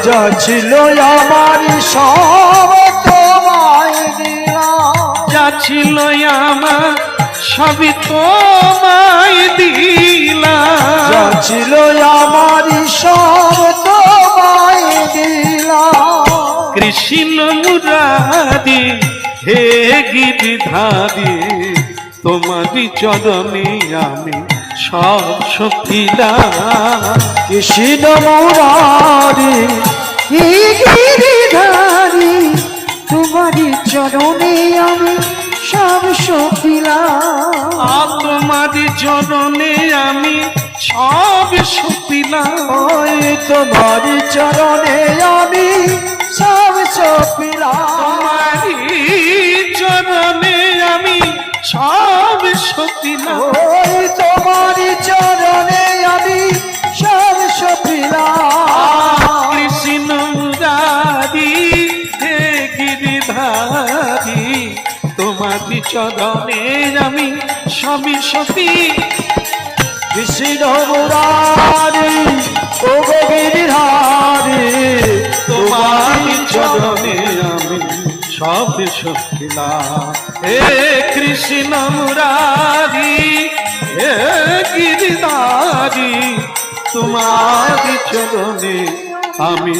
যা ছিল আমার সব তোমায় দিলাম, যা ছিল আমার সবই তোমায় দিলাম, যা ছিল আমার সব তোমায় দিলাম। কৃষ্ণ মুরারি হে গিরিধারী, তোমারই চরণে আমি সব সপিলাম। কৃষ্ণ মুরারি হে গিরিধারী, তোমারই চরণে আমি সব সপিলাম। তোমারই চরণে আমি সব সপিলাম। ওই তোমারই চরণে আমি সব সপিলাম। তোমারই চরণে আমি সব সপিলাম। ওই তোমারই চরণে আমি সব সপিলাম। কৃষ্ণ মুরারি হে গিরিধারী, তোমারই চরণে আমি সবই সপি। কৃষ্ণ মুরারি ও গিরিধারী, তোমারই চরণে আমি সব সপিলাম। হে কৃষ্ণ মুরারি হে গিরিধারী, তোমারই চরণে আমি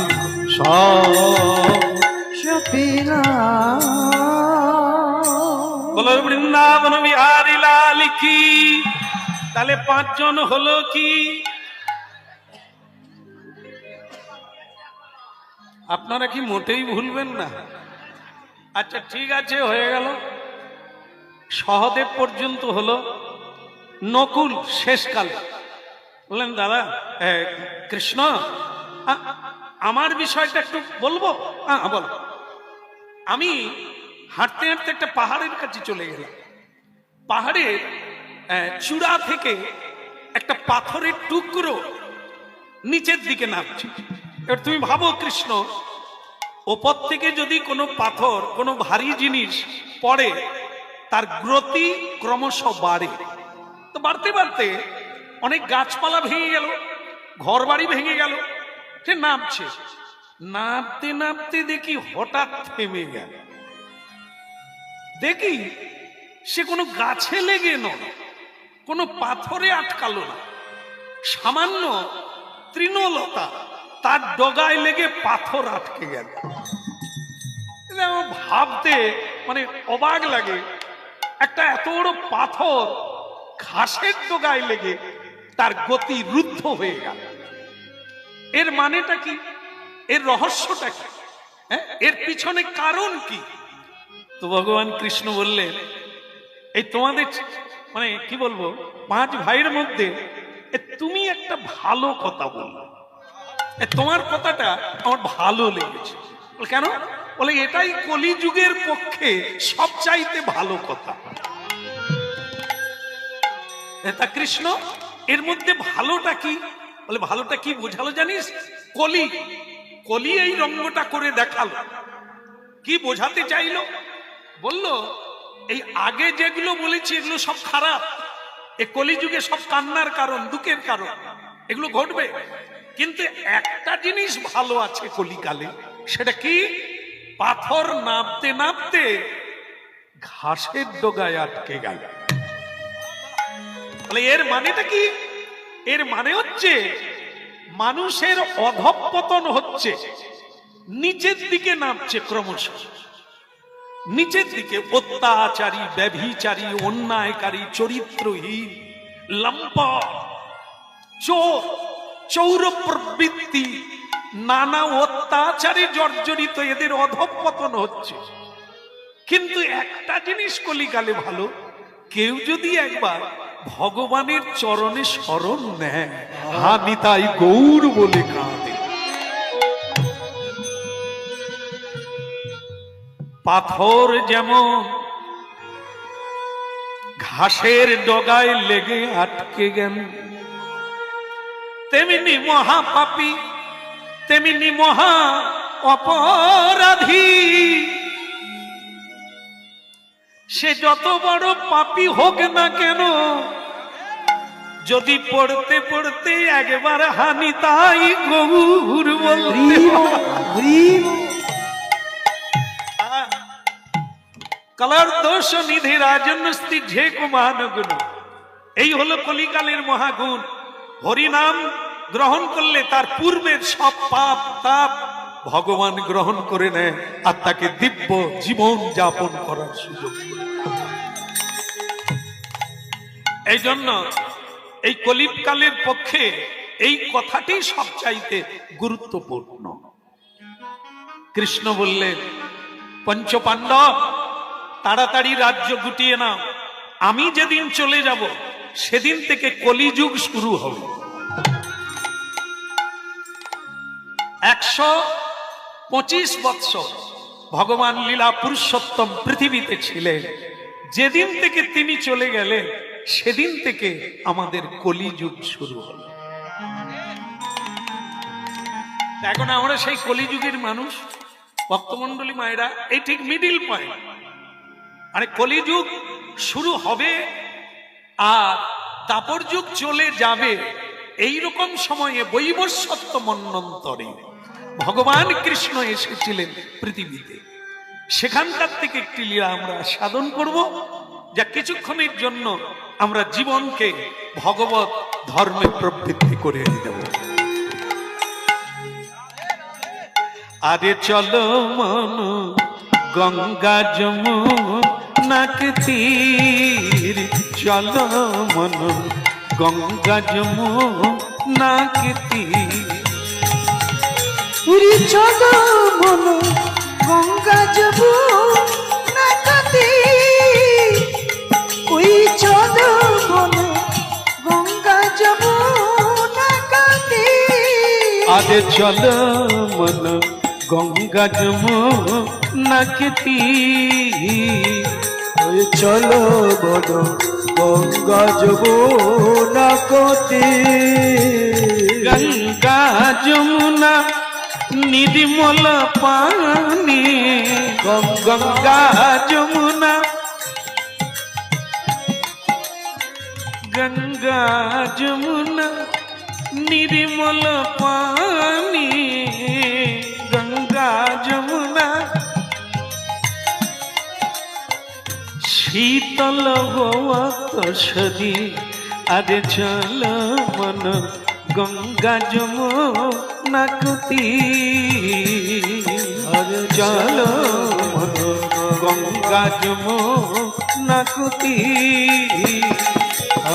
সব সপিলাম। বলো বৃন্দাবন বিহারী লাল কি। তাহলে 5 জন হলো কি? আপনারা কি মোটেই ভুলবেন না? আচ্ছা ঠিক আছে, হয়ে গেল। সহদেব পর্যন্ত হলো। নকুল শেষকাল বললেন, দাদা কৃষ্ণ আমার বিষয়টা একটু বলবো। বল। আমি হাঁটতে হাঁটতে একটা পাহাড়ের কাছে চলে গেলাম। পাহাড়ের চূড়া থেকে একটা পাথরের টুকরো নিচের দিকে নামছে। এবার তুমি ভাবো কৃষ্ণ, ওপর থেকে যদি কোনো পাথর, কোনো ভারী জিনিস পড়ে, তার গতি ক্রমশ বাড়ে। তো বাড়তে বাড়তে অনেক গাছপালা ভেঙে গেল, ঘর বাড়ি ভেঙে গেল। সে নামছে, নামতে নামতে দেখি হঠাৎ থেমে গেল। দেখি সে কোনো গাছে লেগে নয়, কোনো পাথরে আটকালো না, সামান্য তৃণলতা তার ডগায় লেগে পাথর আটকে গেল। ভাবতে মানে অবাক লাগে, একটা এত বড় পাথর ঘাসের ডগায় লেগে তার গতি রুদ্ধ হয়ে গেল। এর মানেটা কি? এর রহস্যটা কি? এর পিছনে কারণ কি? তো ভগবান কৃষ্ণ বললেন, এই তোমাদের মানে কি বলবো, 5 ভাইয়ের মধ্যে তুমি একটা ভালো কথা বললে, তোমার কথাটা আমার ভালো লেগেছে। কেন? বলে এটাই কলিযুগের পক্ষে সবচাইতে ভালো কথা। তা কৃষ্ণ, এর মধ্যে ভালোটা কি? বলে ভালোটা কি বোঝালো জানিস? কলি কলি এই রঙ্গটা করে দেখালো। কি বোঝাতে চাইলো? বলল এই আগে যেগুলো বলেছি এগুলো সব খারাপ, এ কলিযুগে সব কান্নার কারণ, দুঃখের কারণ, এগুলো ঘটবে। কিন্তু একটা জিনিস ভালো আছে কলিকালে, সেটা কি? পাথর নামতে নামতে ঘাসের ডগায় আটকে গেল। এর মানেটা কি? এর মানে হচ্ছে মানুষের অধঃপতন হচ্ছে, নিচের দিকে নামছে ক্রমশ, নিচের দিকে। অত্যাচারী, ব্যভিচারী, অন্যায়কারী, চরিত্রহীন, লম্পট, চোর, চৌর প্রবৃত্তি, নানা অত্যাচারে জর্জরিত এদের অধঃপতন হচ্ছে। কিন্তু একটা জিনিস কলিকালে ভালো, কেউ যদি একবার ভগবানের চরণে শরণ নেয়, হানি তাই গৌর বলে কাঁদে। পাথর যেমন ঘাসের ডগায় লেগে আটকে গেল, তেমনি মহাপাপী, তেমনি মহা অপরাধী, সে যত বড় পাপী হোক না কেন, যদি পড়তে পড়তে একবার হানি তাই গৌর বলতে হরিব হরিব কলার দোষ নিধি রাজন্যস্তি ঝে কুমান গুণ। এই হলো কলিকালের মহাগুণ। হরিনাম গ্রহণ করলে তার পূর্বের সব পাপ তাপ ভগবান গ্রহণ করে নেয় আর তাকে দিব্য জীবন যাপন করার সুযোগ করে। এই জন্য এই কলিকালের পক্ষে এই কথাটি সবচাইতে গুরুত্বপূর্ণ। কৃষ্ণ বললেন, পঞ্চপাণ্ডব তাড়াতাড়ি রাজ্য গুটিয়ে নাও, আমি যেদিন চলে যাব সেদিন থেকে কলিযুগ শুরু হবে। 125 বৎসর ভগবান লীলা পুরুষোত্তম পৃথিবীতে ছিলেন। যেদিন থেকে তিনি চলে গেলেন সেদিন থেকে আমাদের কলিযুগ শুরু হলো। এখন আমরা সেই কলিযুগের মানুষ, ভক্তমণ্ডলী মায়েরা, এই ঠিক মিডিল পয়েন্ট। মানে কলিযুগ শুরু হবে আর দাপর যুগ চলে যাবে। এই রকম সময়ে বৈবস্বত্ব মন্বন্তরে ভগবান কৃষ্ণ এসেছিলেন পৃথিবীতে। সেখানকার থেকে একটি লীলা আমরা সাধন করব, যা কিছুক্ষণের জন্য আমরা জীবনকে ভগবত ধর্মে প্রবৃত্তি করে দেব। আরে চলো মন গঙ্গা যমুনাক তীর, চলো মন গঙ্গা যমুনাক তীর। পুরী চলো মন গঙ্গা যমুনাক তীর, ওই চলো মন গঙ্গা যমুনাক তীর। আরে চলো মন গঙ্গা যমুনাক তীর, ওই চলো মন গঙ্গা যমুনাক তীর। গঙ্গা যমুনা নির্মল পানি, গঙ্গা যমুনা, গঙ্গা যমুনা নির্মল পানি, গঙ্গা যমুনা শীতল হওয়া সদি। আরে চল মন গঙ্গা যমুনাক তীর, আরে চল মন গঙ্গা যমুনাক তীর।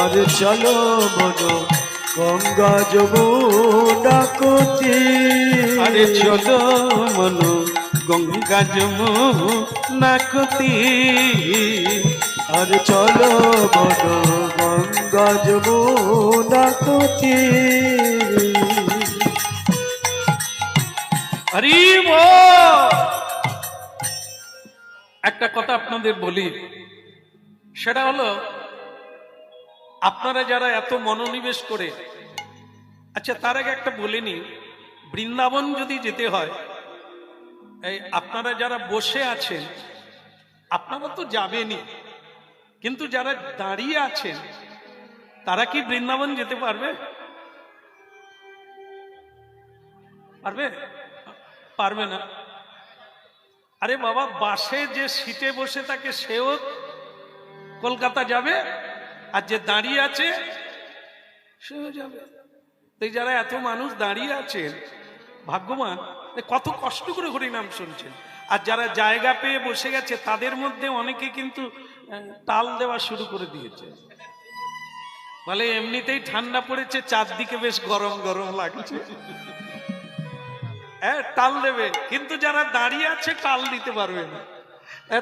আরে চলো মন গঙ্গা যমুনাক তীর। আরে চলো মন গঙ্গা যমুনাক তীর। আরে চলো মন গঙ্গা যমুনাক তীর। হরি বল। একটা কথা আপনাদের বলি, সেটা হলো আপনারা যারা এত মনোনিবেশ করে, আচ্ছা তার আগে একটা বলিনি, বৃন্দাবন যদি যেতে হয়, এই আপনারা যারা বসে আছেন আপনারা তো যাবেনই, কিন্তু যারা দাঁড়িয়ে আছেন তারা কি বৃন্দাবন যেতে পারবে? পারবে? পারবে না। আরে বাবা, বাসে যে সিটে বসে থাকে সেও কলকাতা যাবে, আর যে দাঁড়িয়ে আছে সেও যাবে। তাই যারা এত মানুষ দাঁড়িয়ে আছেন ভাগ্যবান, কত কষ্ট করে হরিনাম শুনছেন। আর যারা জায়গা পেয়ে বসে গেছে তাদের মধ্যে অনেকে কিন্তু তাল দেওয়া শুরু করে দিয়েছে। বলে এমনিতেই ঠান্ডা পড়েছে, চারদিকে বেশ গরম গরম লাগছে, হ্যাঁ তাল দেবে, কিন্তু যারা দাঁড়িয়ে আছে তাল দিতে পারবে না,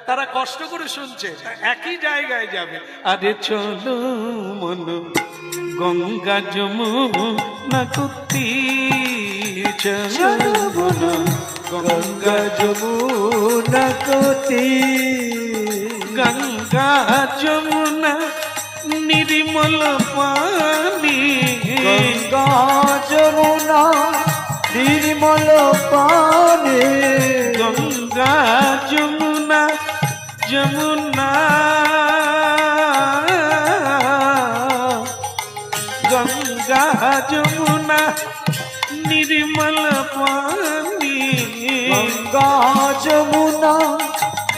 তারা কষ্ট করে শুনছে, একই জায়গায় যাবে। আরে চলো মন গঙ্গা যমুনাক তীর, চলো মন গঙ্গা যমুনাক তীর। গঙ্গা যমুনা নির্মল পানি, গঙ্গা যমুনা নির্মল পানি। গঙ্গা যমুনা যমুনা যমুনা নির্মল পানি গঙ্গা যমুনা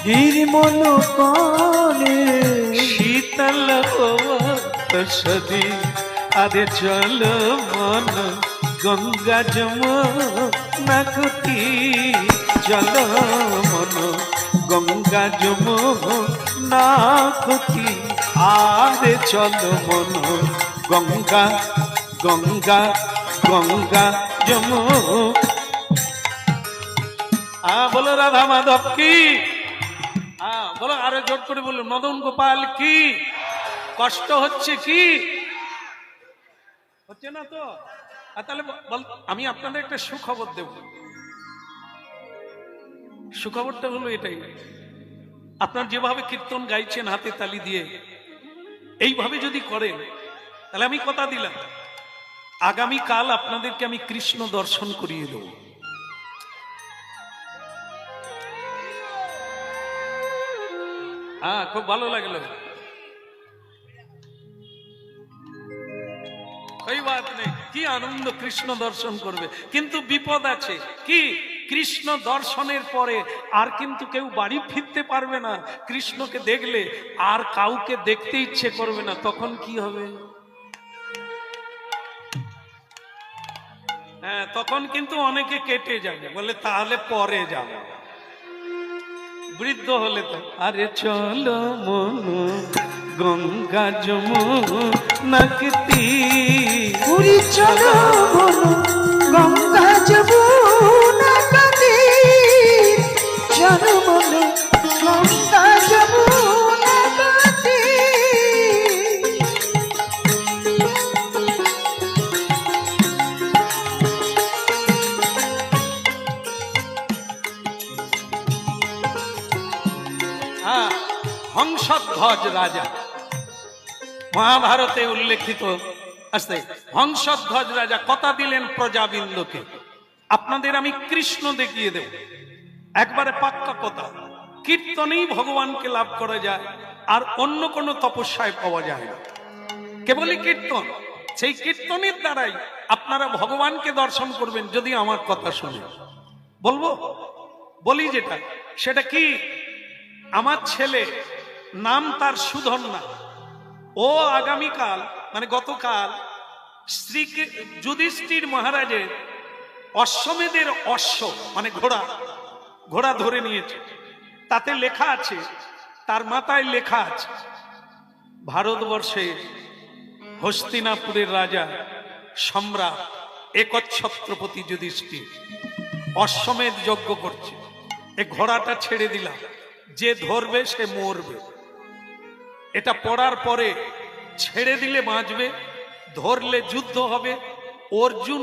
নির্মল পানি শীতল সদি আরে চল মন গঙ্গা যমুনা কুতি চল মন গঙ্গা যমুনা কুতি আরে চল মন গঙ্গা গঙ্গা গঙ্গা বলো রাধা মাধব কি বলো আরো জোর করে বলো মদন গোপাল কি কষ্ট হচ্ছে কি হচ্ছে না তো তাহলে আমি আপনাদের একটা সুখবর দেব সুখবরটা হলো এটাই আপনার যেভাবে কীর্তন গাইছেন হাতে তালি দিয়ে এইভাবে যদি করেন তাহলে আমি কথা দিলাম আগামীকাল আপনাদেরকে আমি কৃষ্ণ দর্শন করিয়ে দেব খুব ভালো লাগলো कोई बात नहीं কি আনন্দ কৃষ্ণ দর্শন করবে কিন্তু বিপদ আছে কি কৃষ্ণ দর্শনের পরে আর কিন্তু কেউ বাড়ি ফিরতে পারবে না কৃষ্ণকে দেখলে আর কাউকে দেখতে ইচ্ছে করবে না তখন কি হবে হ্যাঁ তখন কিন্তু অনেকে কেটে যাবে বলে তাহলে পরে যাব বৃদ্ধ হলে তো আরে চলো মনু গঙ্গা যমুনা কুতি পুরী চলো মনু গঙ্গা যমুনা কুতি চলো মনু গঙ্গা যমুনা কুতি হংসধ্বজ রাজা মহাভারতে উল্লেখিত আছে হংসধ্বজ রাজা কথা দিলেন প্রজাবিন্দুকে আপনাদের আমি কৃষ্ণ দেখিয়ে দেব একবারে পাক্কা কথা কীর্তনেই ভগবানকে লাভ করা যায় আর অন্য কোনো তপস্যায় পাওয়া যায় না কেবলই কীর্তন সেই কীর্তনের দ্বারাই আপনারা ভগবানকে দর্শন করবেন যদি আমার কথা শুনে বলবো বলি যেটা সেটা কি আমার ছেলে নাম তার সুধন্যা ও আগামীকাল মানে গতকাল শ্রী যুধিষ্ঠির মহারাজের অশ্বমেধের অশ্ব মানে ঘোড়া ধরে নিয়েছে তাতে লেখা আছে তার মাথায় লেখা আছে ভারতবর্ষে হস্তিনাপুরের রাজা সম্রাট একচ্ছত্রপতি যুধিষ্ঠির অশ্বমেধ যজ্ঞ করছে এ ঘোড়াটা ছেড়ে দিলাম যে ধরবে সে মরবে এটা পড়ার পরে ছেড়ে দিলে বাঁচবে ধরলে যুদ্ধ হবে অর্জুন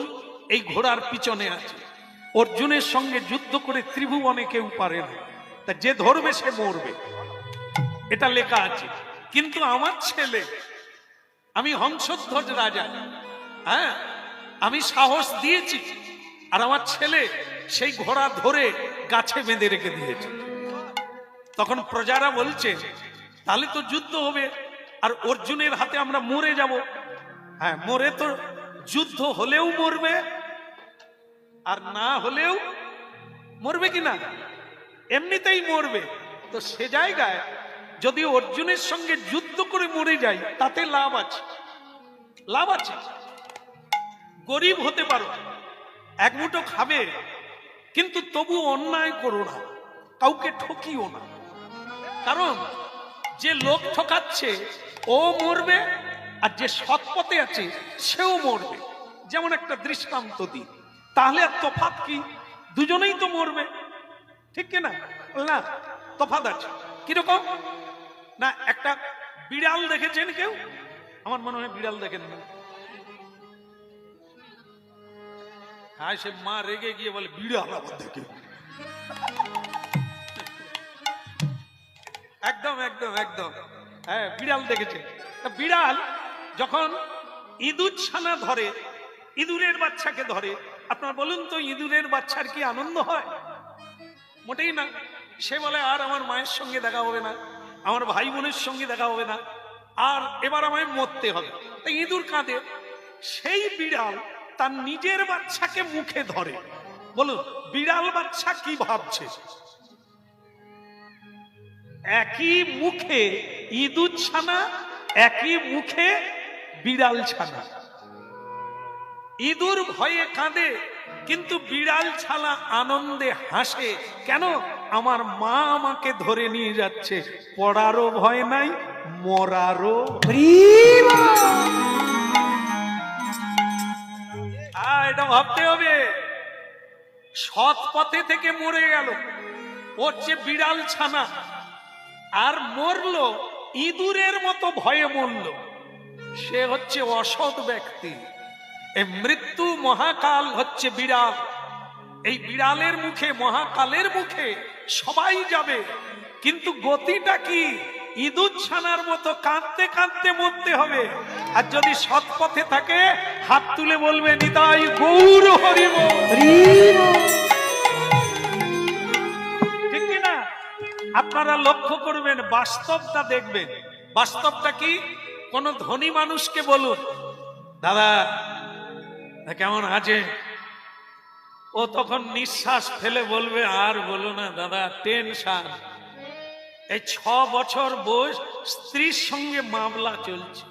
এই ঘোড়ার পিছনে আছে অর্জুনের সঙ্গে যুদ্ধ করে ত্রিভুবনে কেউ পারে না তা যে ধরবে সে মরবে এটা লেখা আছে কিন্তু আমার ছেলে আমি হংসধ্বজ রাজা হ্যাঁ আমি সাহস দিয়েছি আর আমার ছেলে সেই ঘোড়া ধরে গাছে বেঁধে রেখে দিয়েছে তখন প্রজারা বলছে তাহলে তো যুদ্ধ হবে আর অর্জুনের হাতে আমরা মরে যাব হ্যাঁ মরে তো যুদ্ধ হলেও মরবে আর না হলেও মরবে কিনা এমনিতেই মরবে তো সে জায়গায় যদি অর্জুনের সঙ্গে যুদ্ধ করে মরে যায় তাতে লাভ আছে গরিব হতে পারো এক মুঠো খাবে কিন্তু তবু অন্যায় করো না কাউকে ঠকিও না কারণ যে লোক ঠকাচ্ছে ও মরবে আর যে সৎ পথে আছে সেও মরবে যেমন একটা দৃষ্টান্ত দিই তাহলে আর তফাৎ কি দুজনেই তো মরবে ঠিক কিনা না তফাৎ আছে কিরকম না একটা বিড়াল দেখেছেন কেউ আমার মনে হয় বিড়াল দেখেন না হ্যাঁ সে মা রেগে গিয়ে বলে বিড়াল আবার দেখে একদম একদম একদম হ্যাঁ বিড়াল দেখেছে বিড়াল যখন ইঁদুর ছানা ধরে ইঁদুরের বাচ্চাকে ধরে আপনারা বলুন তো ইঁদুরের বাচ্চার কি আনন্দ হয় মোটেই না সে বলে আর আমার মায়ের সঙ্গে দেখা হবে না আমার ভাই বোনের সঙ্গে দেখা হবে না আর এবার আমায় মরতে হবে তাই ইঁদুর কাঁদে সেই বিড়াল তার নিজের বাচ্চাকে মুখে ধরে। বলুন বিড়াল বাচ্চা কি ভাবছে? একই মুখে ইঁদুর ছানা, একই মুখে বিড়াল ছানা। ইঁদুর ভয়ে কাঁদে, কিন্তু বিড়াল ছানা আনন্দে হাসে। কেন? আমার মা আমাকে ধরে নিয়ে যাচ্ছে, পড়ারও ভয় নাই, মরারও। এটা ভাবতে হবে। সৎ পথে থেকে মরে গেল, হচ্ছে বিড়াল ছানা, আর মরলো ইঁদুরের মতো ভয়ে মরল, সে হচ্ছে অসৎ ব্যক্তি। এই মৃত্যু মহাকাল হচ্ছে বিড়াল। এই বিড়ালের মুখে, মহাকালের মুখে সবাই যাবে, কিন্তু গতিটা কি? ইঁদুর ছানার মতো কাঁদতে কাঁদতে মরতে হবে। আর যদি সৎ পথে থাকে, হাত তুলে বলবে নিতাই গৌর হরি বল। ঠিক কিনা? আপনারা লক্ষ্য করবেন, বাস্তবটা দেখবেন। বাস্তবটা কি? কোন ধনী মানুষকে বলুন, দাদা কেমন আছে? ও তখন নিঃশ্বাস ফেলে বলবে, আর বলো না দাদা, টেনশন। এই 6 বছর বয়স, স্ত্রীর সঙ্গে মামলা চলছে,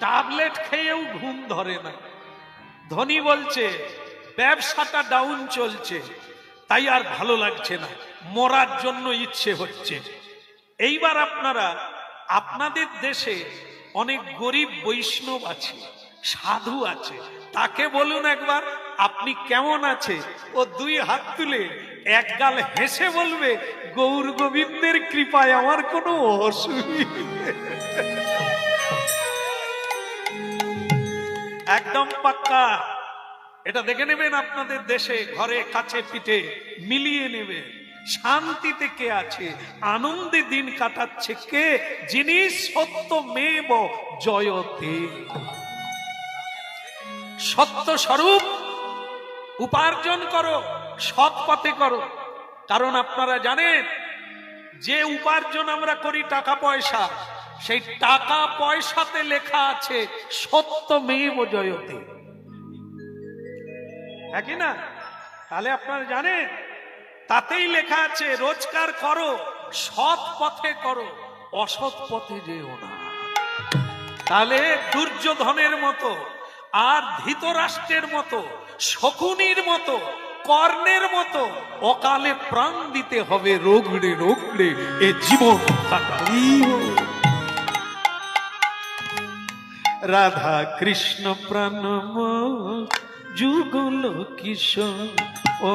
ট্যাবলেট খেয়েও ঘুম ধরে না। ধনী বলছে ব্যবসাটা ডাউন চলছে, তাই আর ভালো লাগছে না, মরার জন্য ইচ্ছে হচ্ছে। এইবার আপনারা, আপনাদের দেশে অনেক গরিব বৈষ্ণব আছে, সাধু আছে, তাকে বলুন একবার আপনি কেমন আছে? ও 2 হাত তুলে এক গাল হেসে বলবে, গৌর গোবিন্দের কৃপায় আমার কোনো অসুবিধা। একদম পাক্কা। এটা দেখে নেবেন আপনাদের দেশে, ঘরে কাছে পিঠে মিলিয়ে নেবে। শান্তিতে কে আছে, আনন্দে দিন কাটাচ্ছে কে? যিনি সত্যমেব জয়তে, সত্য স্বরূপ উপার্জন করো, সৎ পথে করো। কারণ আপনারা জানেন, যে উপার্জন আমরা করি টাকা পয়সা, সেই টাকা পয়সাতে লেখা আছে সত্যমেব জয়তে, একই না? তাহলে আপনারা জানেন, তাতেই লেখা আছে রোজগার করো, সৎ পথে করো, অসৎ পথে যেও না। তাহলে দুর্যোধনের মতো, আর ধৃতরাষ্ট্রের মতো, শকুনির মতো, কর্ণের মতো অকালে প্রাণ দিতে হবে, রোগড়ে রোগড়ে এ জীবন। রাধা কৃষ্ণ প্রাণম যুগল কিশোর, ও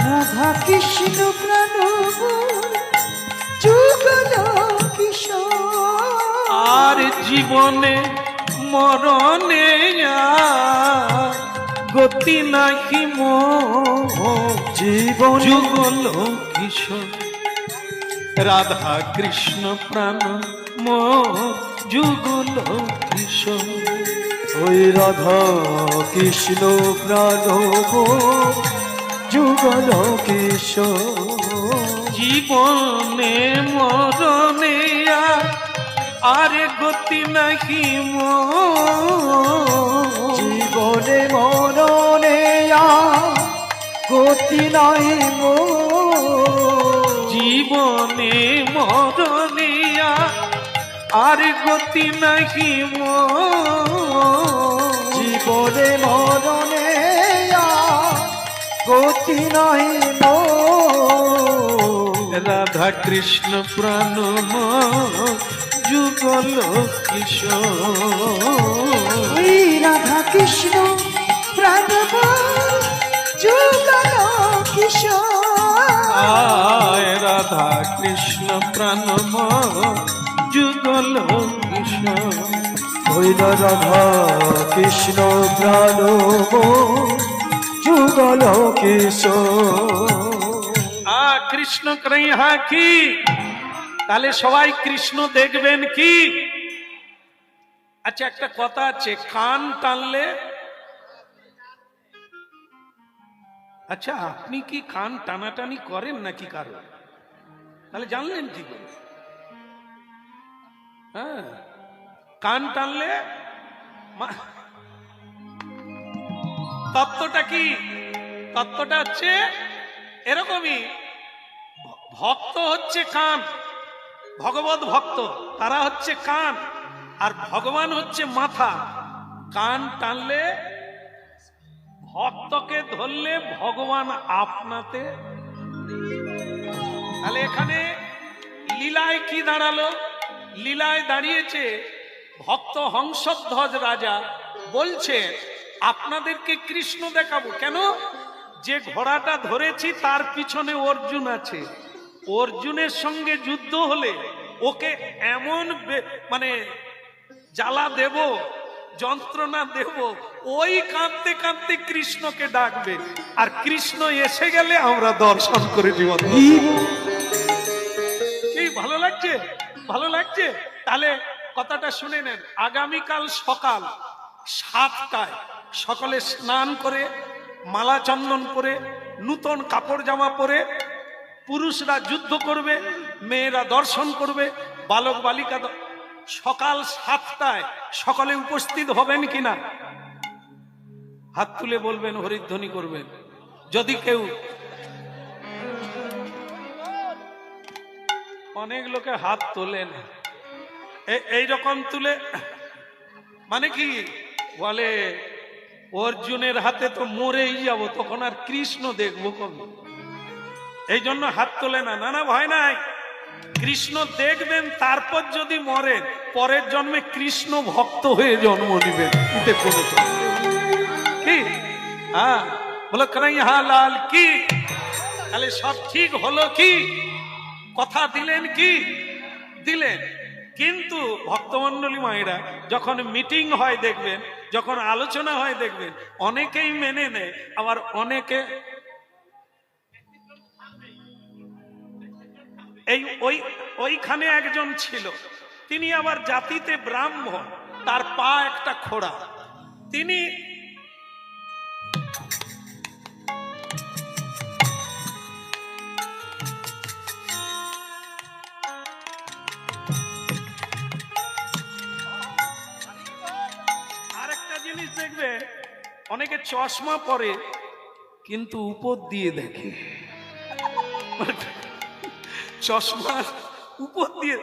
রাধা কৃষ্ণ প্রাণ যুগল কিশোর। আর জীবনে মরণে গতি নাকি জীবন যুগল কিশোর। রাধা কৃষ্ণ প্রাণ যুগল কিশোর। ওই রাধা কৃষ্ণ প্রাণ যুগল কিশোর। জীবনে মরণে আরে গতি নাকি জীবনে মরণে গতি নাই জীবনে মরণে আর গতি নাকি জীবনে মরণে গতি নাই রাধা কৃষ্ণ প্রাণ যুগল কিশোর। রাধা কৃষ্ণ প্রাণ যুগল কিশোর। রাধা কৃষ্ণ প্রাণ যুগল কিশোর। ওই রাধা কৃষ্ণ প্রাণ যুগল কিশোর। কৃষ্ণ কৃহা কি? তাহলে সবাই কৃষ্ণ দেখবেন কি? আচ্ছা, একটা কথা আছে, কান টানলে, আচ্ছা আপনি কি কান টানাটানি করেন নাকি কারো? তাহলে জানলেন কি করে? হ্যাঁ, কান টানলে তত্ত্বটা কি? তত্ত্বটা হচ্ছে এরকমই, ভক্ত হচ্ছে কান, ভগবত ভক্ত তারা হচ্ছে কান, আর ভগবান হচ্ছে মাথা। কান টানলে, ভক্তকে ধরলে ভগবান আপনাতে। তাহলে এখানে লীলায় কি দাঁড়ালো? লীলায় দাঁড়িয়েছে ভক্ত হংসধ্বজ রাজা বলছে আপনাদেরকে কৃষ্ণ দেখাবো। কেন? যে ঘোড়াটা ধরেছি তার পিছনে অর্জুন আছে, অর্জুনের সঙ্গে যুদ্ধ হলে ওকে এমন মানে জ্বালা দেব, যন্ত্রণা দেব, ওই কাঁদতে কাঁদতে কৃষ্ণকে ডাকবে, আর কৃষ্ণ এসে গেলে আমরা দর্শন করে জীবন। কি ভালো লাগছে? ভালো লাগছে? তাহলে কথাটা শুনে নেন। আগামীকাল সকাল 7টায় সকলে স্নান করে, মালা চন্দন করে, নূতন কাপড় জামা পরে, পুরুষরা যুদ্ধ করবে, মেয়েরা দর্শন করবে, বালক বালিকা সকাল 7টায় সকলে উপস্থিত হবেন কিনা? হাত তুলে বলবেন, হরিধ্বনি করবেন। যদি কেউ, অনেক লোকে হাত তোলে না, এইরকম তুলে মানে কি বলে, অর্জুনের হাতে তো মরেই যাব, তখন আর কৃষ্ণ দেখবো কবে? এই জন্য হাত তোলে না। না না, ভয় নাই, কৃষ্ণ দেখবেন, তারপর যদি মরেন পরের জন্মে কৃষ্ণ ভক্ত হয়ে জন্ম নিবেন। কি? হ্যাঁ, বলো কানাইয়া লাল কি? তাহলে সব ঠিক হলো কি? কথা দিলেন কি? দিলেন। কিন্তু ভক্তমন্ডলী মায়েরা, যখন মিটিং হয় দেখবেন, যখন আলোচনা হয় দেখবেন, অনেকেই মেনে নেয়, আবার অনেকে ওইখানে একজন ছিল, তিনি আবার জাতিতে ব্রাহ্মণ, তার পা একটা খোড়া। তিনি আরেকটা জিনিস দেখবে, অনেকে চশমা পরে কিন্তু উপর দিয়ে দেখে, চশমা উপর দিয়ে।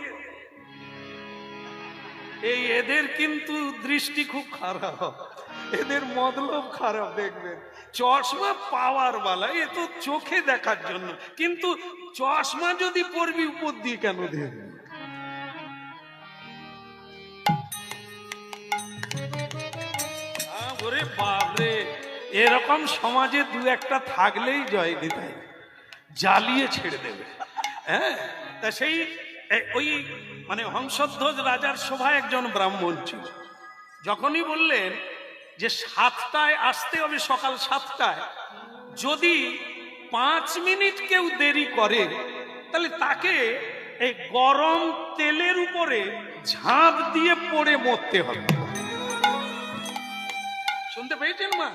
এদের কিন্তু দৃষ্টি খুব খারাপ, এদের মতলব খারাপ। দেখবেন চশমা পাওয়ার বালা, এ তো চোখে দেখার জন্য, কিন্তু চশমা যদি পরবি উপর দিয়ে কেন দেখবে? ওরে বাপরে, এরকম সমাজে দু একটা থাকলেই জয় দিতাই জ্বালিয়ে ছেড়ে দেবে। হ্যাঁ, তা সেই ওই মানে হংসধ্বজ রাজার সভায় একজন ব্রাহ্মণ ছিল। যখনই বললেন যে 7টায় আসতে হবে, সকাল 7টায়, যদি 5 মিনিট কেউ দেরি করে তাহলে তাকে এই গরম তেলের উপরে ঝাঁপ দিয়ে পড়ে মরতে হবে। শুনতে পেয়েছেন মা?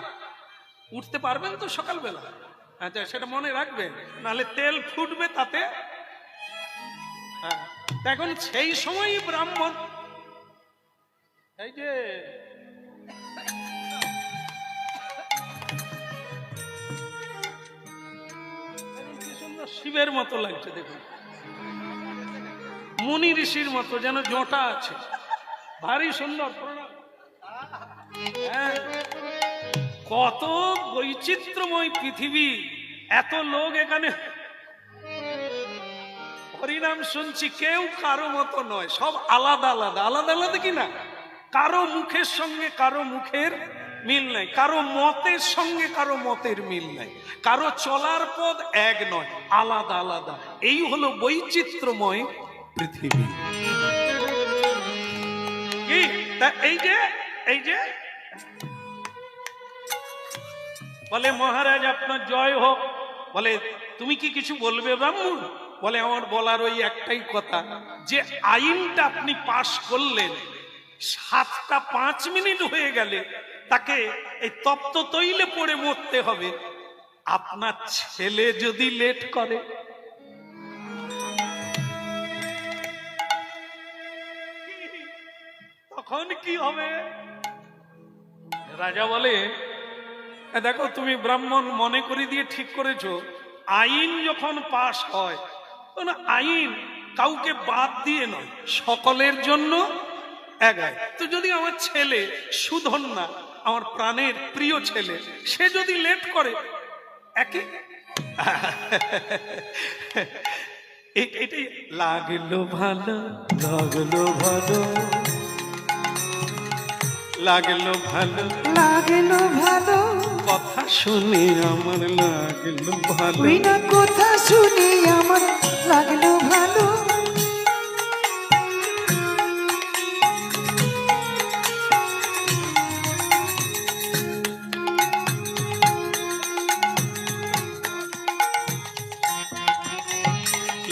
উঠতে পারবেন তো সকালবেলা? আচ্ছা, সেটা মনে রাখবেন, নাহলে তেল ফুটবে তাতে। এখন সেই সময়ই ব্রাহ্মণ, এই যে কি সুন্দর শিবের মতো লাগছে, দেখুন মুনি ঋষির মতো, যেন জোঁটা আছে, ভারী সুন্দর। হ্যাঁ, কত বৈচিত্র্যময় পৃথিবী, এত লোক এখানে হরিনাম শুনছি, কেউ কারো মতো নয়, সব আলাদা আলাদা। আলাদা আলাদা কি না? কারো মুখের সঙ্গে কারো মুখের মিল নাই, কারো মতের সঙ্গে কারো মতের মিল নাই, কারো চলার পথ এক নয়, আলাদা আলাদা। এই হলো বৈচিত্র্যময় পৃথিবী। কি? তা এই যে বলে, মহারাজ আপনার জয় হোক। বলে, তুমি কি কিছু বলবে ব্রাহ্মণ? বলে, আমার বলার ওই একটাই কথা, যে আইনটা আপনি পাশ করলেন, 7টা 5 মিনিট হয়ে গেলে তাকে এই তপ্ত তৈলে পড়ে মরতে হবে। আপনার ছেলে যদি লেট করে, তখন কি হবে? রাজা বলে, দেখো তুমি ব্রাহ্মণ মনে করে দিয়ে ঠিক করেছো, আইন যখন পাশ হয় তখন আইন কাউকে বাদ দিয়ে নয়, সকলের জন্য এক আইন। তো যদি আমার ছেলে সুধন্যা, আমার প্রাণের প্রিয় ছেলে, সে যদি লেট করে একে এটাই লাগলো ভালো, লাগলো ভালো, লাগলো ভালো, লাগলো ভালো, কথা শুনে আমার লাগলো ভালো। ওই না কথা শুনি আমার লাগলো ভালো।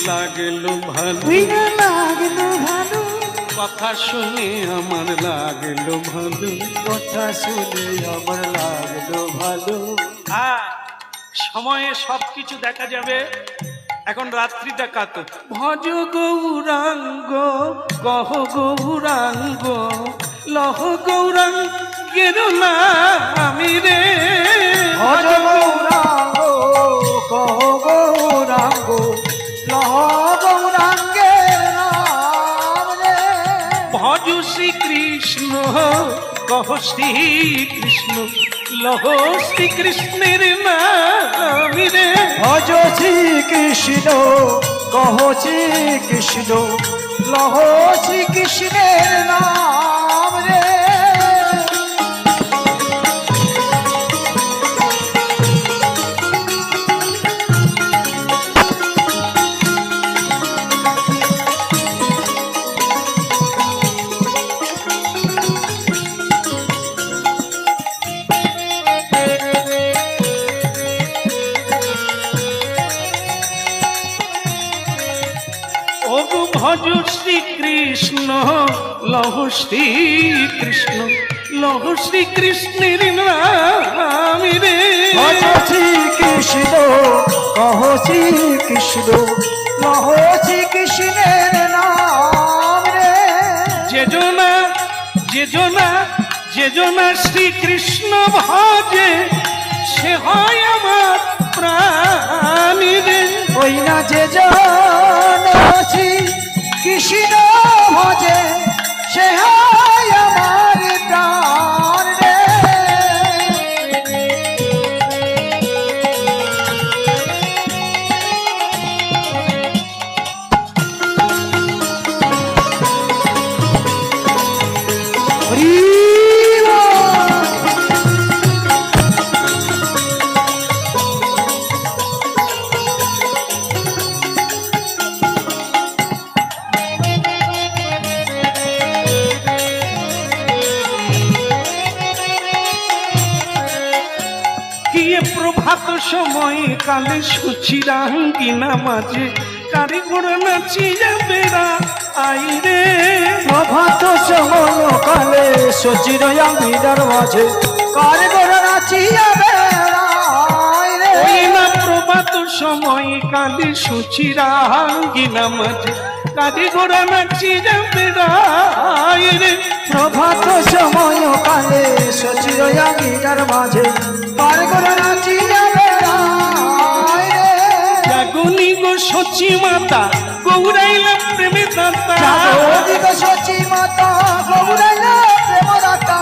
লাগলো ভালো, ওই না লাগলো ভালো, কথা শুনে আমার লাগলো ভালো। কথা শুনে আমার লাগলো ভালো। সময়ে সবকিছু দেখা যাবে, এখন রাত্রিটা কাত। ভজ গৌরাঙ্গ কহ গৌরাঙ্গ লহ গৌরাঙ্গের না আমি রে। ভজ গৌরাঙ্গ কহ গৌরাঙ্গ লহ গৌরাঙ্গের নাম রে। ভজ শ্রীকৃষ্ণ কহ শ্রীকৃষ্ণ লহ শ্রীকৃষ্ণের নাম রে। ভজ শ্রীকৃষ্ণ কহ শ্রীকৃষ্ণ লহ শ্রীকৃষ্ণের নাম রে। ভজ শ্রীকৃষ্ণ লহ শ্রীকৃষ্ণ লহ শ্রীকৃষ্ণের নাম রে। ভজ শ্রীকৃষ্ণ কহ শ্রীকৃষ্ণ লহ শ্রীকৃষ্ণের নাম রে। যেজনা যেজনা যেজনা শ্রীকৃষ্ণ ভজে সে হয় আমার প্রাণ রে। ওই না যে শ্রী কৃষ্ণ ভজে সে হয় আমার প্রাণ রে। হরি বল। প্রভাত সময় কালে সুচিরাঙ্গিনা মাঝে কারিগর নাচি যাবে আইরে। প্রভাত সময় কালে সচির আঙ্গিনার মাঝে কারিগর নাচিয়া বেড়ায় রে। ওই না প্রভাত সময় কালে সুচিরাঙ্গিনা মাঝে কারিগর নাচি যাবে আইরে। প্রভাত সময় কালে সচির আঙ্গিনার মাঝে কারিগর নাচিয়া বেড়ায় রে। জাগনি গো সচি মাতা গৌরাইলা প্রেমে দাতা। জাগনি গো সচি মাতা গৌরাইলা প্রেম দাতা।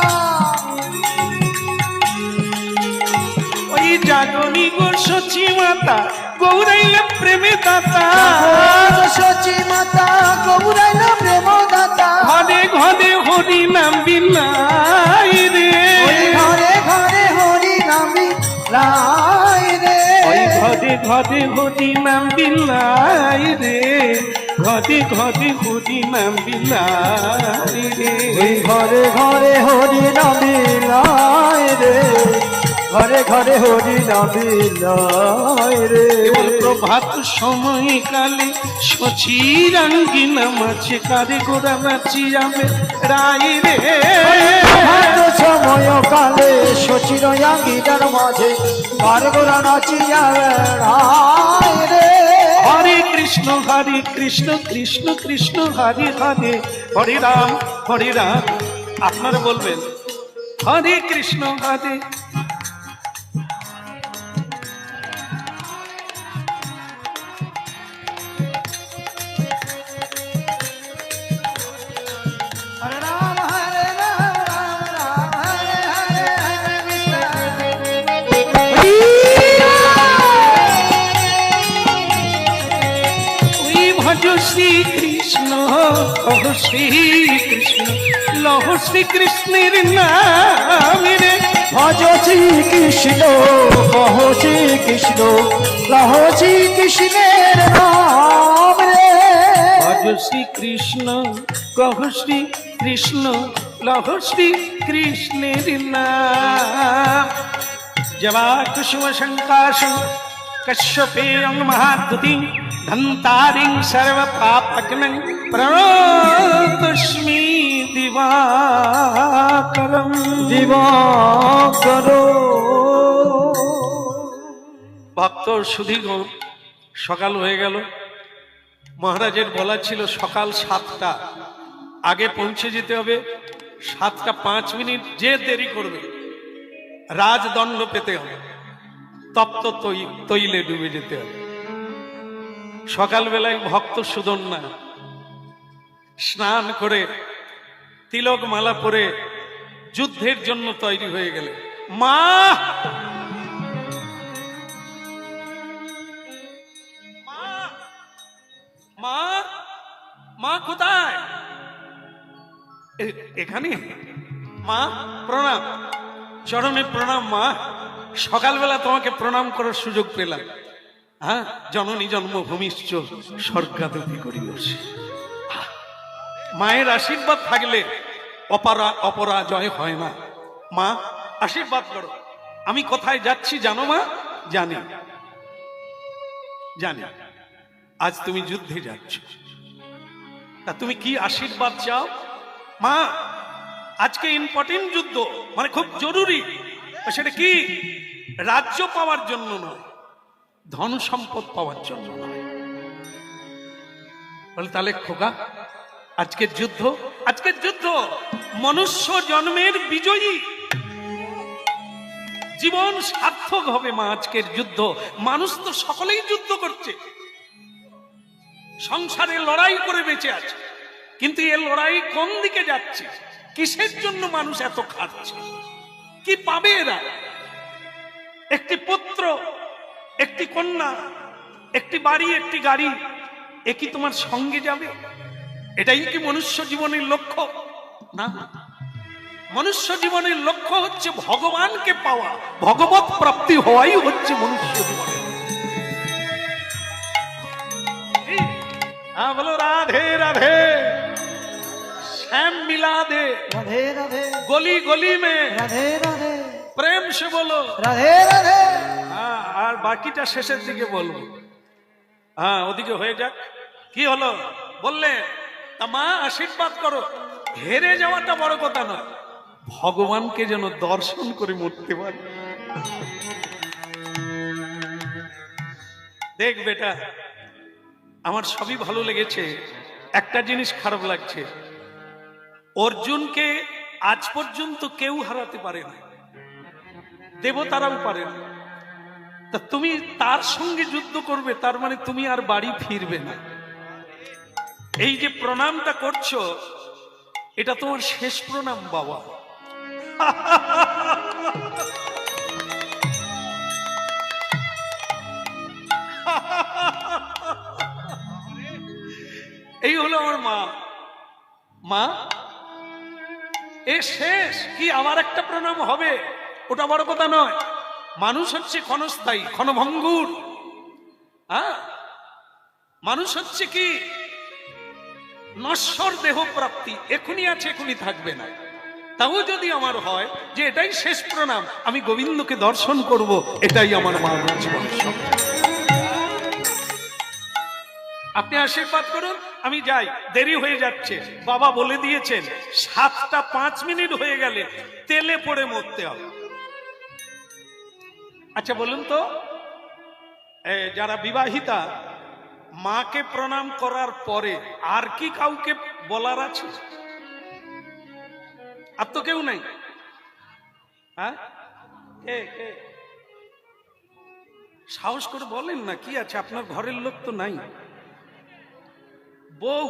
ওই জাগনি গো সচি মাতা গৌরাইলা প্রেমে দাতা। সচি মাতা গৌরাইলা প্রেম দাতা। ঘরে ঘরে হরি নাম বিলাই রে। ঘরে ঘরে হরি নামি লাই রে। ওই ঘরে ঘরে হরি নাম বিলাই রে। ঘরে ঘরে হরি নাম বিলাই রে। ওই ঘরে ঘরে হরি নামি লাই রে। ঘরে ঘরে হরি নামি লাই রে। প্রভাত সময় কালে সচিরাঙ্গিনা মাঝে কারে গোড়া নাচি যাবে রাই রে। প্রভাত সময় কালে সচির আঙ্গিনার মাঝে কারিগর নাচিয়া বেড়ায় রে। হরে কৃষ্ণ কৃষ্ণ কৃষ্ণ হরে হরে হরে রাম। আপনারা বলবেন হরে কৃষ্ণ হরে হরে রাম হরে রাম রাম রাম হরে হরে হরে কৃষ্ণ ওই ভজ শ্রী কৃষ্ণ কহ শ্রী কৃষ্ণ লহ শ্রী কৃষ্ণের নাম রে ভজ শ্রী কৃষ্ণ কহ শ্রী কৃষ্ণ লহ শ্রী কৃষ্ণের নাম রে ভজ শ্রী কৃষ্ণ কহ শ্রী কৃষ্ণ লহ শ্রী কৃষ্ণের নাম জবা কুসুম শঙ্কাশং কশ্যপেয়ং মহাদ্যুতিং ধন্তারিং সর্ব পাপগ্নং প্রণতস্মি দিবাকরম দিবাকর ভক্ত সুধীগণ সকাল হয়ে গেল মহারাজের বলা ছিল সকাল 7টা আগে পৌঁছে যেতে হবে 7টা 5 মিনিট যে দেরি করবে রাজদণ্ড পেতে হবে তপ্ত তৈলে ডুবে যেতে হবে সকালবেলায় ভক্ত সুদন্না স্নান করে তিলক মালা পরে যুদ্ধের জন্য তৈরি হয়ে গেলে মা মা মা কোথায় এখানে মা প্রণাম চরণে প্রণাম মা সকালবেলা তোমাকে প্রণাম করার সুযোগ পেলাম হ্যাঁ জননী জন্মভূমিশ্চ স্বর্গাদপি করিয়সি মায়ের আশীর্বাদ থাকলে অপরাজয় হয় না মা আশীর্বাদ করো আমি কোথায় যাচ্ছি জানো মা জানি জানি আজ তুমি যুদ্ধে যাচ্ছ তা তুমি কি আশীর্বাদ চাও মা আজকে ইম্পর্টেন্ট যুদ্ধ মানে খুব জরুরি সেটা কি রাজ্য পাওয়ার জন্য নয় ধন সম্পদ পাওয়ার জন্য নয় বলে তাহলে খোকা আজকের যুদ্ধ মনুষ্য জন্মের বিজয়ী জীবন সার্থক হবে মা আজকের যুদ্ধ মানুষ তো সকলেই যুদ্ধ করছে সংসারে লড়াই করে বেঁচে আছে কিন্তু এ লড়াই কোন দিকে যাচ্ছে কিসের জন্য মানুষ এত খাচ্ছে কি পাবে এরা একটি পুত্র একটি কন্যা একটি বাড়ি একটি গাড়ি এ কি তোমার সঙ্গে যাবে এটাই কি মনুষ্য জীবনের লক্ষ্য না মনুষ্য জীবনের লক্ষ্য হচ্ছে ভগবানকে পাওয়া ভগবত প্রাপ্তি হওয়াই হচ্ছে মনুষ্য জীবনের हाँ बोलो राधे राधे श्याम मिला दे রাধে রাধে गली गली में রাধে রাধে प्रेम से बोलो রাধে রাধে हाँ আর বাকিটা শেষের দিকে বলবো হ্যাঁ ওদিকে হয়ে যাক কি হলো বললে তা মা আশীর্বাদ করো হেরে যাওয়াটা বড় কথা নয় ভগবানকে যেন দর্শন করে মরতে পারে দেখ বেটা আমার সবই ভালো লেগেছে একটা জিনিস খারাপ লাগছে অর্জুনকে আজ পর্যন্ত কেউ হারাতে পারে না দেবতারাও পারে না তা তুমি তার সঙ্গে যুদ্ধ করবে তার মানে তুমি আর বাড়ি ফিরবে না এই যে প্রণামটা করছো এটা তোমার শেষ প্রণাম বাবা এই হলো আমার মা মা এ শেষ কি আবার একটা প্রণাম হবে ওটা বড় কথা নয় মানুষ হচ্ছে ক্ষণস্থায়ী ক্ষণভঙ্গুর হ্যাঁ মানুষ হচ্ছে কি নশ্বর দেহ প্রাপ্তি এখনই আছে এখনই থাকবে না তাও যদি আমার হয় যে এটাই শেষ প্রণাম আমি গোবিন্দকে দর্শন করব এটাই আমার মানব জীবন আপনি আশীর্বাদ করুন আমি যাই দেরি হয়ে যাচ্ছে বাবা বলে দিয়েছেন 7টা 5 মিনিট হয়ে গেলে তেলে পড়ে মরতে হবে আচ্ছা বলুন তো যারা বিবাহিতা মাকে প্রণাম করার পরে আর কি কাউকে বলার আছে আর তো কেউ নাই হ্যাঁ, কে কে সাহস করে বলেন না, কি আছে? আপনার ঘরের লোক তো নাই। বউ,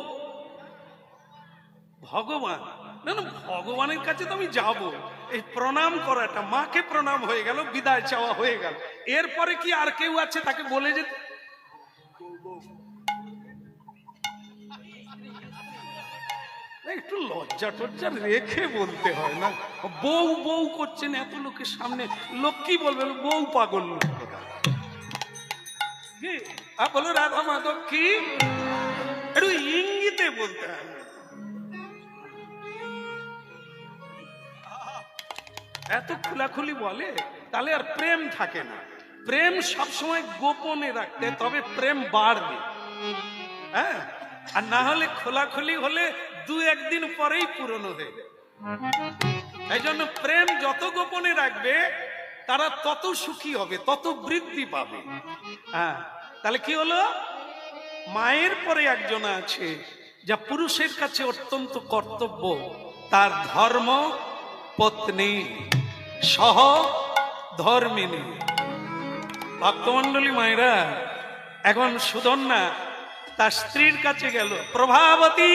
ভগবান? না না, ভগবানের কাছে তো আমি যাব, এই প্রণাম করাটা, মাকে প্রণাম হয়ে গেল, বিদায় চাওয়া হয়ে গেল, এরপরে কি আর কেউ আছে তাকে বলে যেতে? একটু লজ্জা টজ্জা রেখে বলতে হয় না? বউ বউ করছেন এত লোকের সামনে, লোক কি বলবে? বউ পাগল লোক। কি বলো রাধা মাধব? কি একটু ইঙ্গিতে বলতে হয়। এত খোলাখুলি বলে তাহলে আর প্রেম থাকে না। প্রেম সবসময় গোপনে রাখতে, তবে প্রেম বাড়বে। হ্যাঁ, আর না হলে খোলাখুলি হলে দু একদিন পরেই পুরনো হয়ে যাবে। এই জন্য প্রেম যত গোপনে রাখবে তারা তত সুখী হবে, তত বৃদ্ধি পাবে। হ্যাঁ, তাহলে কি হলো? মায়ের পরে একজন আছে যা পুরুষের কাছে অত্যন্ত কর্তব্য, তার ধর্ম পত্নী সহ ধর্মিনী। ভক্তমন্ডলী মায়েরা, এখন সুধন্যা তার স্ত্রীর কাছে গেল, প্রভাবতী,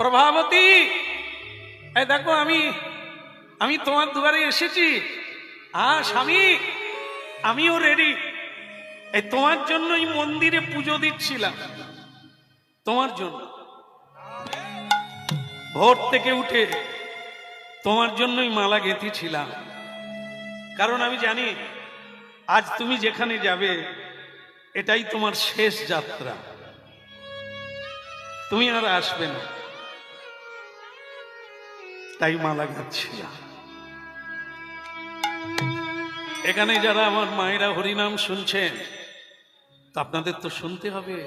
প্রভাবতী, এই দেখো আমি তোমার দুয়ারে এসেছি। স্বামী, আমিও রেডি। এই তোমার জন্যই মন্দিরে পুজো দিচ্ছিলাম, তোমার জন্য। ভোর থেকে উঠে তোমার জন্যই মালা গেঁথেছিলাম, কারণ আমি জানি আজ তুমি যেখানে যাবে এটাই তোমার শেষ যাত্রা, তুমি আর আসবে না, তাই মালা গাঁথছিলাম। এখানে যারা আমার মায়েরা হরিনাম শুনছেন, তা আপনাদের তো শুনতে হবে।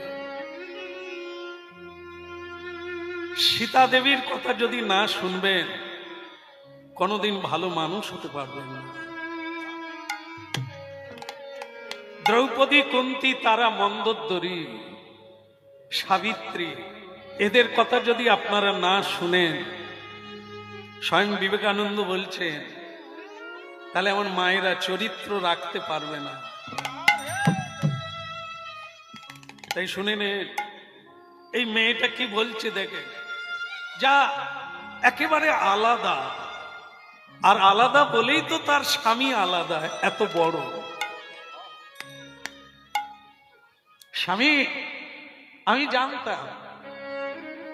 সীতা দেবীর কথা যদি না শুনবেন, কোনোদিন ভালো মানুষ হতে পারবেন না। দ্রৌপদী, কুন্তী, তারা, মন্দোদরী, সাবিত্রী, এদের কথা যদি আপনারা না শুনেন, স্বয়ং বিবেকানন্দ বলছেন, তাহলে আমার মায়েরা চরিত্র রাখতে পারবে না। তাই শুনে নে, এই মেয়েটা কি বলছে দেখে, যা একেবারে আলাদা, আর আলাদা বলেই তো তার স্বামী আলাদা, এত বড় স্বামী। আমি জানতাম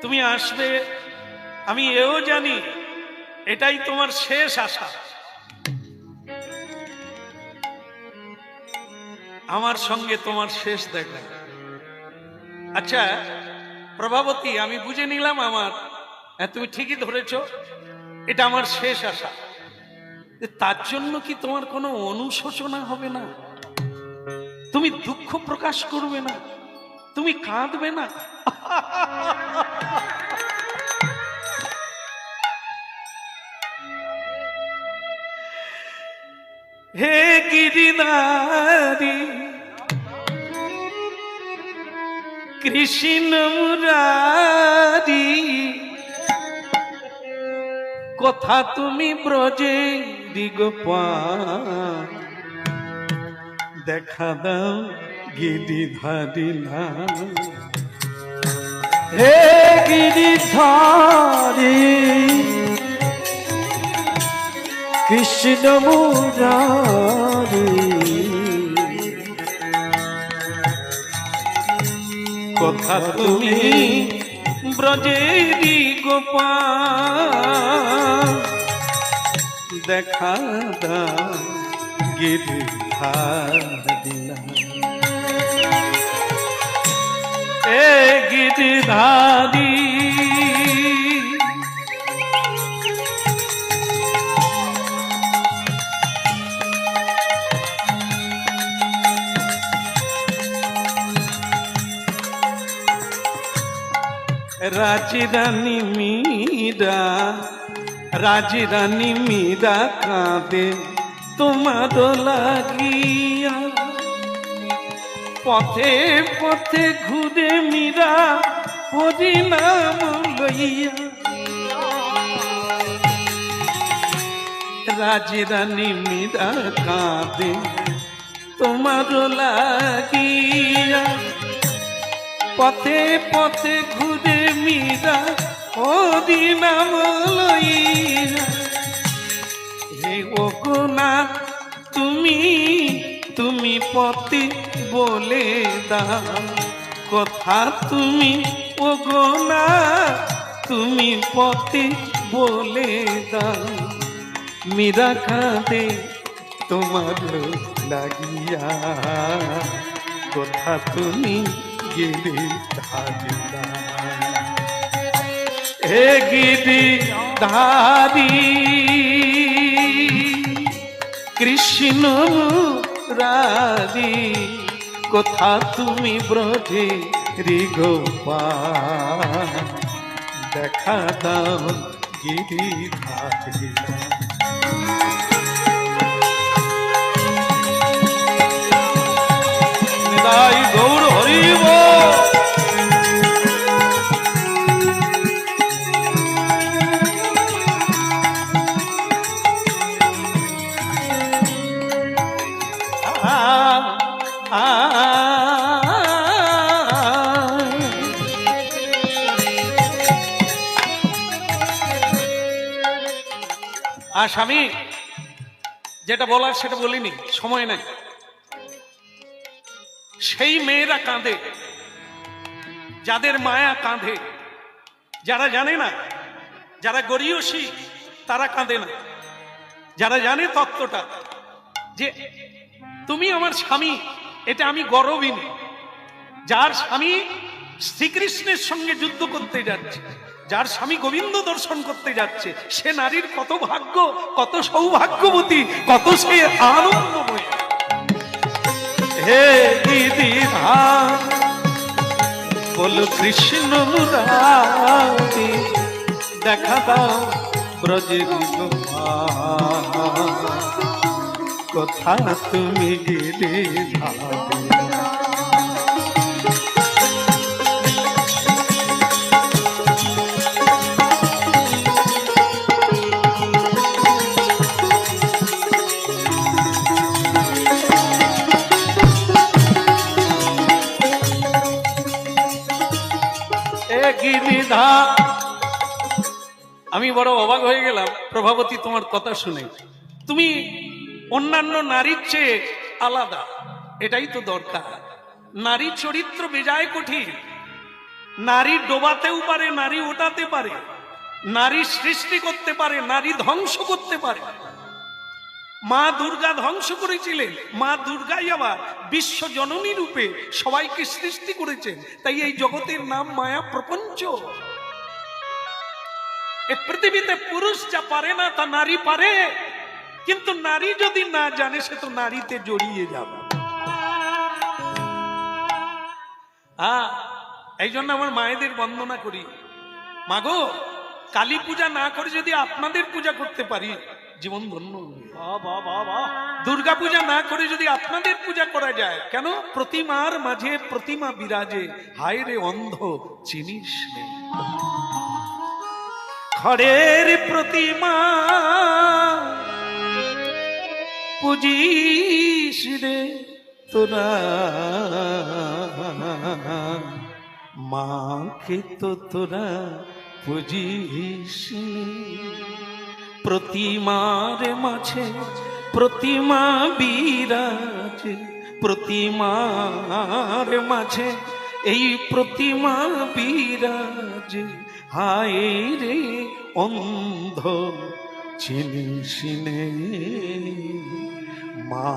তুমি আসবে, আমি এও জানি এটাই তোমার শেষ আশা। আমার সঙ্গে তোমার শেষ দেখা। আচ্ছা প্রভাবতী, আমি বুঝে নিলাম তুমি ঠিকই ধরেছ, এটা আমার শেষ আশা। তার জন্য কি তোমার কোনো অনুশোচনা হবে না? তুমি দুঃখ প্রকাশ করবে না? তুমি কাঁদবে না? হে গিরিধারী কৃষ্ণ মুরারি, কথা তুমি ব্রজে দিগোপাল, দেখা দাও গিরিধারী না। হে গিরিধারী কৃষ্ণ মুরারি, কথা তুমি ব্রজেরি গোপাল, দেখা দাও গিরিধারী না। এ গিরিধারী রাজি রানী মীরা, রাজি রানী মীরা কাঁদে তোমার লাগিয়া, পথে পথে ঘুরে মীরা হরি নাম লইয়া রাজরানী মীরা কাঁদে তোমার লাগিয়া পথে পথে ঘুরে মীরা হরি নাম লইয়া হে ওগো না তুমি তুমি পথে বলে দাও কথা তুমি ওগো না তুমি পথে বলে দাও মীরা কাঁদে তোমার লাগিয়া কথা তুমি গিরি ধারিয়া হে গিরি ধারি কৃষ্ণ মুরারি কথা তুমি ব্রজে রিগোপাল দেখা দাও গিরি ধারিয়া নিতাই গৌর হরিব আর স্বামী যেটা বলার সেটা বলিনি, সময় নাই। সেই মেয়েরা কাঁদে যাদের মায়া কাঁদে, যারা জানে না, যারা গরীয়সী তারা কাঁদে না, যারা জানে তত্ত্বটা যে তুমি আমার স্বামী, এটা আমি গর্বিনী। যার স্বামী শ্রীকৃষ্ণের সঙ্গে যুদ্ধ করতে যাচ্ছে, যার স্বামী গোবিন্দ দর্শন করতে যাচ্ছে, সে নারীর কত ভাগ্য, কত সৌভাগ্যবতী, কত সে আনন্দময়। হে দিদি বল কৃষ্ণ মুরারি দেখা দাও ব্রজের কথা তুমি গেলে ভাবে। আমি বড় অবাক হয়ে গেলাম প্রভাবতী তোমার কথা শুনে। তুমি অন্যান্য নারীর চেয়ে আলাদা, এটাই তো দরকার। নারী চরিত্র বেজায় কঠিন। নারী ডোবাতেও পারে, নারী ওঠাতে পারে, নারী সৃষ্টি করতে পারে, নারী ধ্বংস করতে পারে। মা দুর্গা ধ্বংস করেছিলেন, মা দুর্গাই আবার বিশ্ব জননী রূপে সবাইকে সৃষ্টি করেছেন। তাই এই জগতের নাম মায়া প্রপঞ্চ। এই পৃথিবীতে পুরুষ যা পারে না তা নারী পারে, কিন্তু নারী যদি না জানে সে তো নারীতে জড়িয়ে যাবে। এই জন্য আমার মায়েদের বন্দনা করি, মাগো কালী পূজা না করে যদি আপনাদের পূজা করতে পারি জীবন ধন্য। দুর্গা পূজা না করে যদি আপনাদের পূজা করা যায়, কেন? প্রতিমার মাঝে প্রতিমা বিরাজে, হায় রে অন্ধ চিনিস নে। খড়ের প্রতিমা পুজিস রে তোরা, মাকে তো তোরা পুজিস। প্রতিমার মাঝে প্রতিমা বিরাজে, প্রতিমার মাঝে এই প্রতিমা বিরাজে, হায় রে অন্ধ চিনিস নে মা।